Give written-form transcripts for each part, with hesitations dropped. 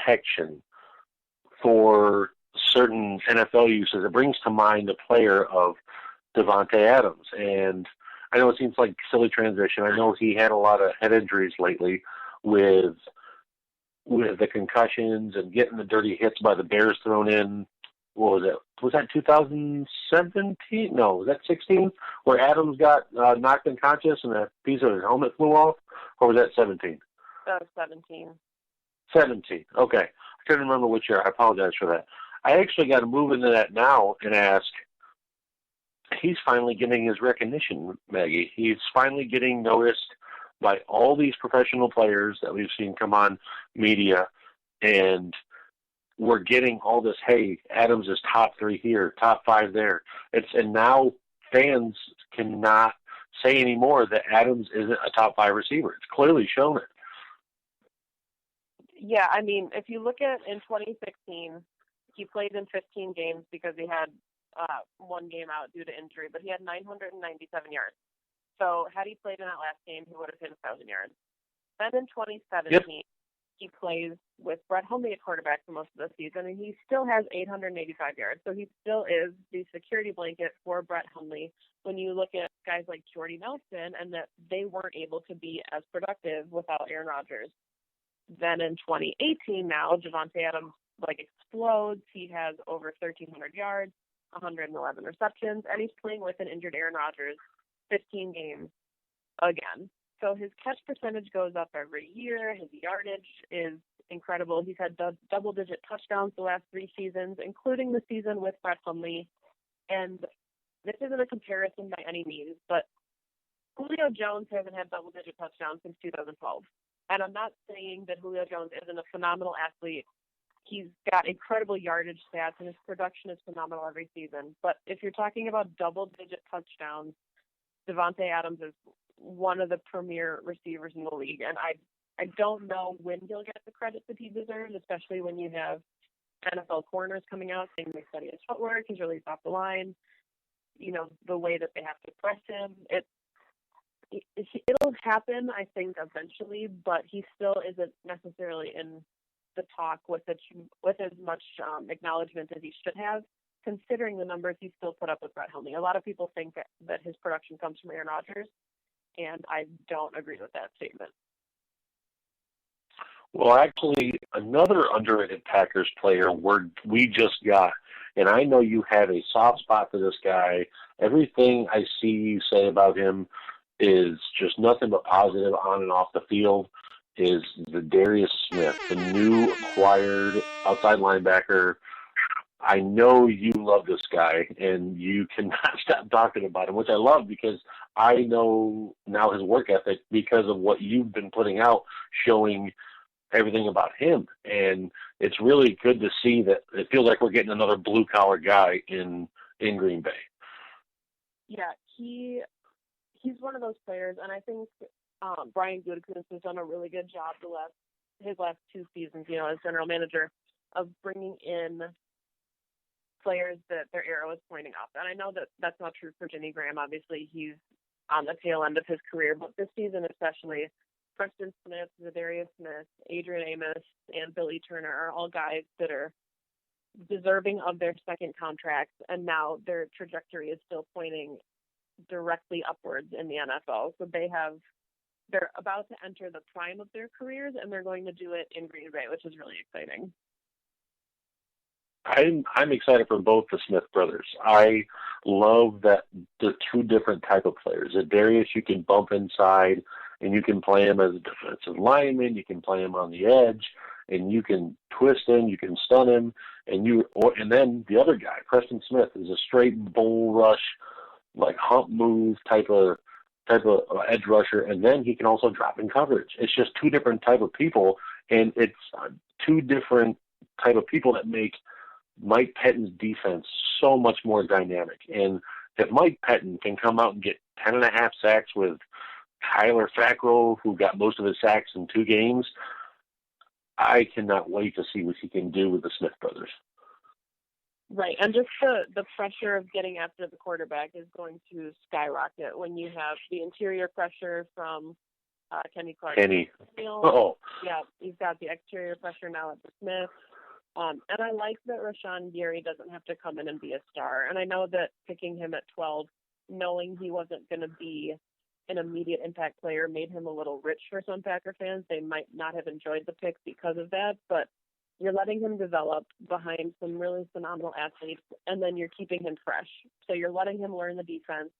protection for certain NFL uses, it brings to mind the player of Devontae Adams. And I know it seems like silly transition. I know he had a lot of head injuries lately with the concussions and getting the dirty hits by the Bears thrown in. What was it? Was that 2017? No, was that 16? Where Adams got knocked unconscious and a piece of his helmet flew off? Or was that 17? That was 17. 17. Okay. I couldn't remember which year. I apologize for that. I actually got to move into that now and ask, he's finally getting his recognition, Maggie. He's finally getting noticed by all these professional players that we've seen come on media, and we're getting all this, hey, Adams is top 3 here, top 5 there. And now fans cannot say anymore that Adams isn't a top 5 receiver. It's clearly shown it. Yeah, I mean, if you look at in 2016, he played in 15 games because he had one game out due to injury, but he had 997 yards. So had he played in that last game, he would have hit 1,000 yards. Then in 2017, yep, he plays with Brett Hundley at quarterback for most of the season, and he still has 885 yards. So he still is the security blanket for Brett Hundley when you look at guys like Jordy Nelson, and that they weren't able to be as productive without Aaron Rodgers. Then in 2018 now, Devontae Adams explodes. He has over 1,300 yards, 111 receptions, and he's playing with an injured Aaron Rodgers 15 games again. So his catch percentage goes up every year. His yardage is incredible. He's had double-digit touchdowns the last 3 seasons, including the season with Brett Hundley. And this isn't a comparison by any means, but Julio Jones hasn't had double-digit touchdowns since 2012. And I'm not saying that Julio Jones isn't a phenomenal athlete. He's got incredible yardage stats, and his production is phenomenal every season. But if you're talking about double-digit touchdowns, Devontae Adams is one of the premier receivers in the league. And I don't know when he'll get the credit that he deserves, especially when you have NFL corners coming out saying they study his footwork, he's really off the line, the way that they have to press him. It'll happen, I think, eventually, but he still isn't necessarily in the talk with as much acknowledgement as he should have, considering the numbers he still put up with Brett Hundley. A lot of people think that his production comes from Aaron Rodgers, and I don't agree with that statement. Well, actually, another underrated Packers player we just got, and I know you have a soft spot for this guy. Everything I see you say about him is just nothing but positive on and off the field, is the Darius Smith, the new acquired outside linebacker. I know you love this guy, and you cannot stop talking about him, which I love because I know now his work ethic because of what you've been putting out, showing everything about him. And it's really good to see that it feels like we're getting another blue-collar guy in Green Bay. Yeah, he's one of those players, and I think Brian Gutekunst has done a really good job his last 2 seasons, as general manager, of bringing in players that their arrow is pointing up. And I know that that's not true for Jimmy Graham. Obviously, he's on the tail end of his career, but this season especially, Preston Smith, Zadarius Smith, Adrian Amos, and Billy Turner are all guys that are deserving of their second contracts, and now their trajectory is still pointing directly upwards in the NFL. So they're about to enter the prime of their careers, and they're going to do it in Green Bay, which is really exciting. I'm excited for both the Smith brothers. I love that the 2 different type of players. Darius, you can bump inside, and you can play him as a defensive lineman. You can play him on the edge, and you can twist him. You can stun him, and then the other guy, Preston Smith, is a straight bull rush, hump move type of edge rusher, and then he can also drop in coverage. It's just 2 different type of people, and it's 2 different type of people that make Mike Pettine's defense so much more dynamic. And if Mike Pettin can come out and get 10.5 sacks with Kyler Fackrell, who got most of his sacks in 2 games, I cannot wait to see what he can do with the Smith brothers. Right, and just the pressure of getting after the quarterback is going to skyrocket when you have the interior pressure from Kenny Clark. Kenny. Oh. Yeah, he's got the exterior pressure now at the Smith. And I like that Rashawn Gary doesn't have to come in and be a star. And I know that picking him at 12, knowing he wasn't going to be an immediate impact player, made him a little rich for some Packer fans. They might not have enjoyed the pick because of that, but you're letting him develop behind some really phenomenal athletes, and then you're keeping him fresh. So you're letting him learn the defense.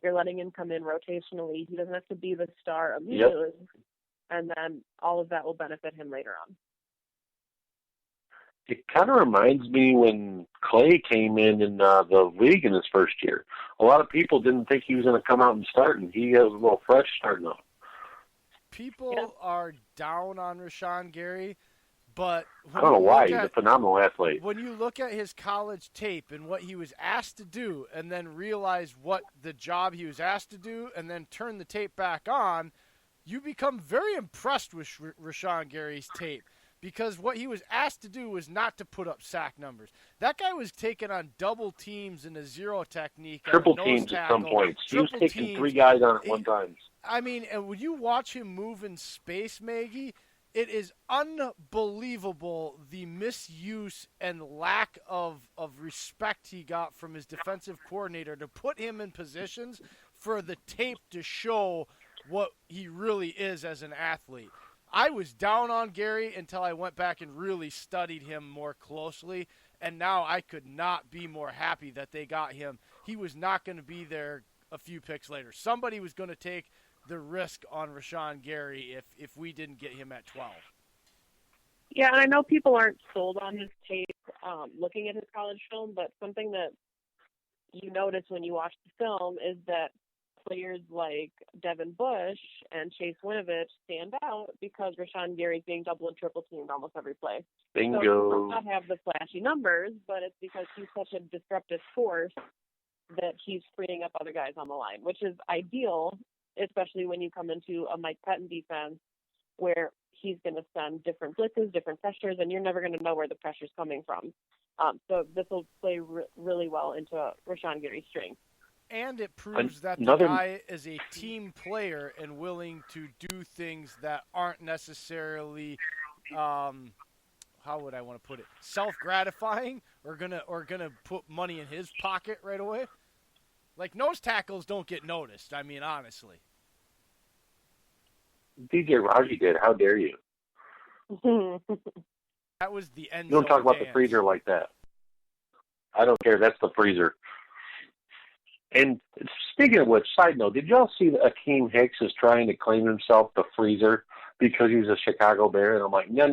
You're letting him come in rotationally. He doesn't have to be the star immediately. Yep. And then all of that will benefit him later on. It kind of reminds me when Clay came in the league in his first year. A lot of people didn't think he was going to come out and start, and he has a little fresh starting off. People are down on Rashawn Gary, but I don't know why. He's a phenomenal athlete. When you look at his college tape and what he was asked to do and then realize what the job he was asked to do and then turn the tape back on, you become very impressed with Rashawn Gary's tape. Because what he was asked to do was not to put up sack numbers. That guy was taking on double teams in a zero technique. Triple teams at some points. He was taking 3 guys on at one time. I mean, and when you watch him move in space, Maggie, it is unbelievable the misuse and lack of respect he got from his defensive coordinator to put him in positions for the tape to show what he really is as an athlete. I was down on Gary until I went back and really studied him more closely, and now I could not be more happy that they got him. He was not going to be there a few picks later. Somebody was going to take the risk on Rashawn Gary if we didn't get him at 12. Yeah, and I know people aren't sold on his tape looking at his college film, but something that you notice when you watch the film is that players like Devin Bush and Chase Winovich stand out because Rashawn Gary's being double and triple teamed almost every play. Bingo. So he might not have the flashy numbers, but it's because he's such a disruptive force that he's freeing up other guys on the line, which is ideal, especially when you come into a Mike Pettin defense where he's going to send different blitzes, different pressures, and you're never going to know where the pressure's coming from. So this will play really well into Rashawn Gary's strength. And it proves that the guy is a team player and willing to do things that aren't necessarily, how would I want to put it, self-gratifying or gonna put money in his pocket right away. Like nose tackles don't get noticed. I mean, honestly. DJ Raji did. How dare you? That was the end. You don't talk about the freezer like that. I don't care. That's the freezer. And speaking of which, side note, did y'all see that Akeem Hicks is trying to claim himself the freezer because he was a Chicago Bear? And I'm like, no.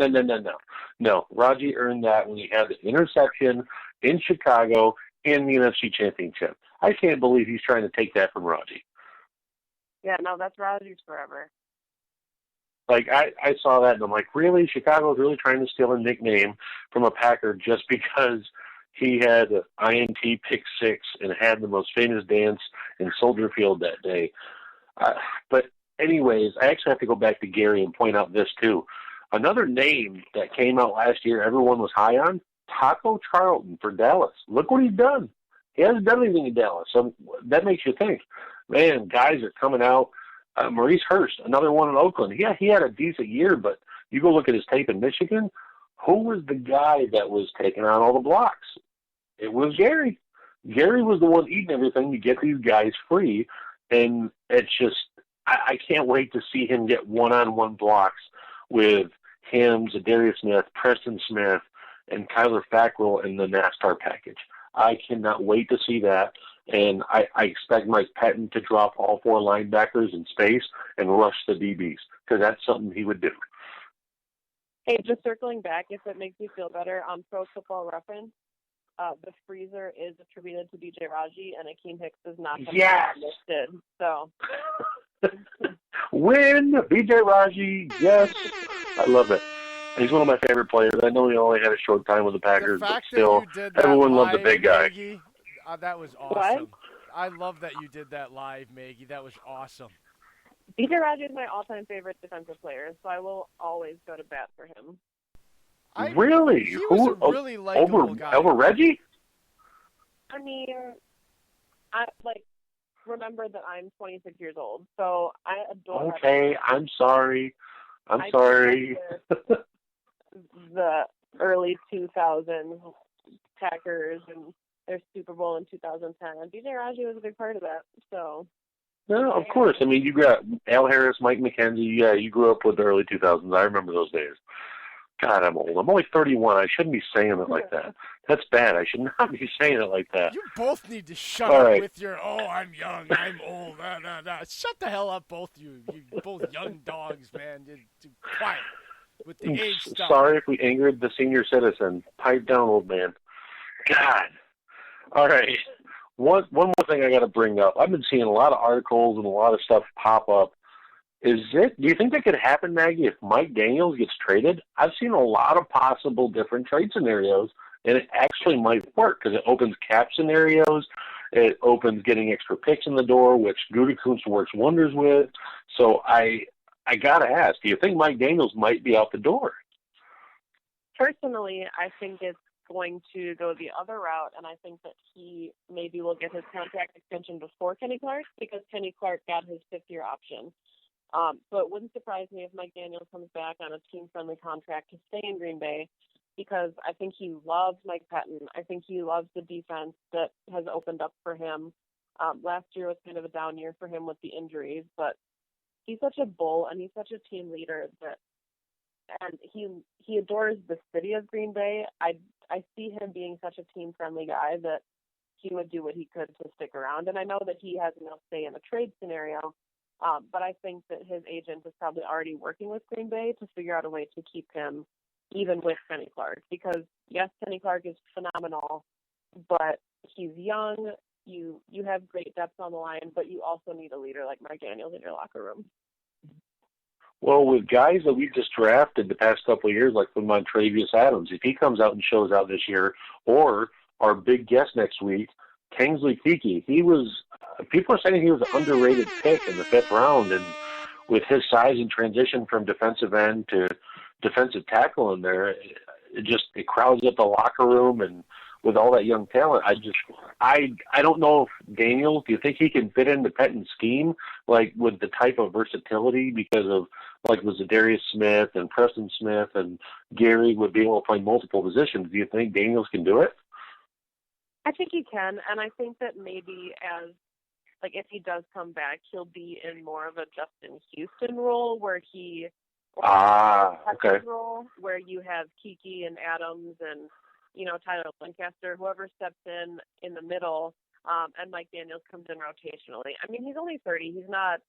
No, Raji earned that when he had the interception in Chicago in the NFC Championship. I can't believe he's trying to take that from Raji. Yeah, no, that's Raji's forever. Like, I saw that, and I'm like, really? Chicago's really trying to steal a nickname from a Packer just because he had an INT pick 6 and had the most famous dance in Soldier Field that day. But anyways, I actually have to go back to Gary and point out this too. Another name that came out last year everyone was high on, Taco Charlton for Dallas. Look what he's done. He hasn't done anything in Dallas. So that makes you think, man, guys are coming out. Maurice Hurst, another one in Oakland. Yeah, he had a decent year, but you go look at his tape in Michigan, who was the guy that was taking on all the blocks? It was Gary. Gary was the one eating everything to get these guys free, and it's just I can't wait to see him get one-on-one blocks with him, Zadarius Smith, Preston Smith, and Kyler Fackrell in the NASCAR package. I cannot wait to see that, and I expect Mike Pettin to drop all 4 linebackers in space and rush the DBs, because that's something he would do. Hey, just circling back, if it makes you feel better, on Pro Football Reference, the freezer is attributed to DJ Raji, and Akeem Hicks is not listed. So, win BJ Raji, yes, I love it. He's one of my favorite players. I know he only had a short time with the Packers, but still, everyone loved the big guy. Maggie, that was awesome. What? I love that you did that live, Maggie. That was awesome. DJ Raji is my all-time favorite defensive player, so I will always go to bat for him. Really? He was a really likable guy. Over Reggie? I mean, remember that I'm 26 years old, so I adore. Okay, I'm sorry. I'm sorry. The early 2000s Packers and their Super Bowl in 2010. And DJ Raji was a big part of that. So. No, of course. I mean, you got Al Harris, Mike McKenzie. Yeah, you grew up with the early 2000s. I remember those days. God, I'm old. I'm only 31. I shouldn't be saying it like that. That's bad. I should not be saying it like that. You both need to shut up with your, I'm young, I'm old, Shut the hell up, both you. You both young dogs, man. You're quiet with the age stuff. Sorry if we angered the senior citizen. Pipe down, old man. God. All right. One more thing I got to bring up. I've been seeing a lot of articles and a lot of stuff pop up. Do you think that could happen, Maggie, if Mike Daniels gets traded? I've seen a lot of possible different trade scenarios, and it actually might work because it opens cap scenarios. It opens getting extra picks in the door, which Gutekunst works wonders with. So I got to ask, do you think Mike Daniels might be out the door? Personally, I think it's going to go the other route, and I think that he maybe will get his contract extension before Kenny Clark because Kenny Clark got his fifth-year option. So it wouldn't surprise me if Mike Daniels comes back on a team-friendly contract to stay in Green Bay because I think he loves Mike Pettin. I think he loves the defense that has opened up for him. Last year was kind of a down year for him with the injuries, but he's such a bull and he's such a team leader and he adores the city of Green Bay. I see him being such a team-friendly guy that he would do what he could to stick around. And I know that he has enough say in the trade scenario. But I think that his agent is probably already working with Green Bay to figure out a way to keep him even with Kenny Clark. Because, yes, Kenny Clark is phenomenal, but he's young. You have great depth on the line, but you also need a leader like Mike Daniels in your locker room. Well, with guys that we just drafted the past couple of years, like from Montravius Adams, if he comes out and shows out this year, or our big guest next week, Kingsley Keke, people are saying he was an underrated pick in the 5th round, and with his size and transition from defensive end to defensive tackle in there, it crowds up the locker room, and with all that young talent, I don't know if Daniels, do you think he can fit in the Pettin scheme, like with the type of versatility because of like was Darius Smith and Preston Smith and Gary would be able to play multiple positions? Do you think Daniels can do it? I think he can, and I think that maybe if he does come back, he'll be in more of a Justin Houston role where role where you have Keke and Adams and Tyler Lancaster, whoever steps in the middle, and Mike Daniels comes in rotationally. I mean, he's only 30; he's not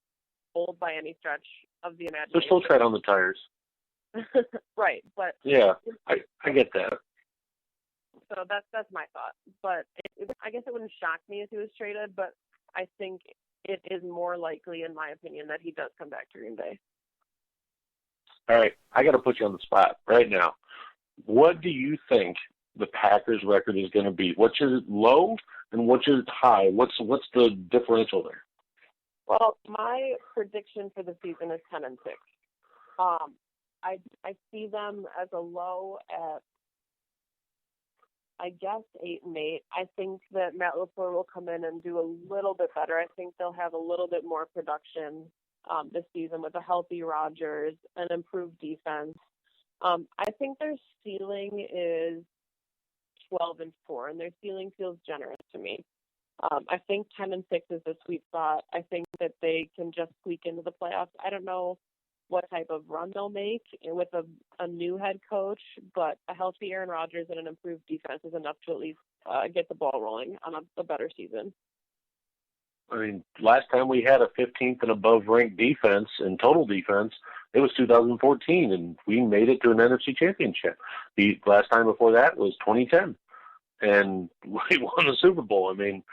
old by any stretch of the imagination. There's still tread on the tires, right? But yeah, I get that. So that's my thought. But I guess it wouldn't shock me if he was traded, but I think it is more likely, in my opinion, that he does come back to Green Bay. All right, I got to put you on the spot right now. What do you think the Packers' record is going to be? Which is low and which is high? What's the differential there? Well, my prediction for the season is 10-6. I see them as a low at, I guess, 8-8. I think that Matt LaFleur will come in and do a little bit better. I think they'll have a little bit more production this season with a healthy Rodgers and improved defense. I think their ceiling is 12-4, and their ceiling feels generous to me. I think 10-6 is the sweet spot. I think that they can just squeak into the playoffs. I don't know what type of run they'll make with a new head coach, but a healthy Aaron Rodgers and an improved defense is enough to at least get the ball rolling on a better season. I mean, last time we had a 15th and above ranked defense in total defense, it was 2014, and we made it to an NFC championship. The last time before that was 2010, and we won the Super Bowl. I mean,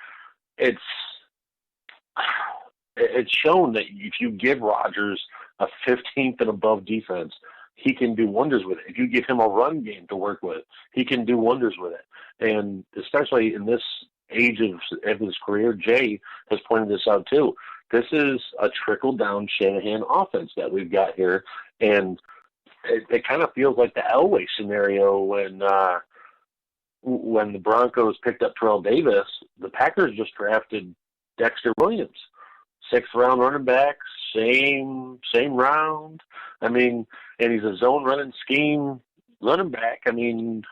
it's shown that if you give Rodgers a 15th and above defense, he can do wonders with it. If you give him a run game to work with, he can do wonders with it. And especially in this age of his career, Jay has pointed this out too. This is a trickle-down Shanahan offense that we've got here, and it kind of feels like the Elway scenario when the Broncos picked up Terrell Davis. The Packers just drafted Dexter Williams, 6th-round running back, same round. I mean, and he's a zone running scheme running back. I mean,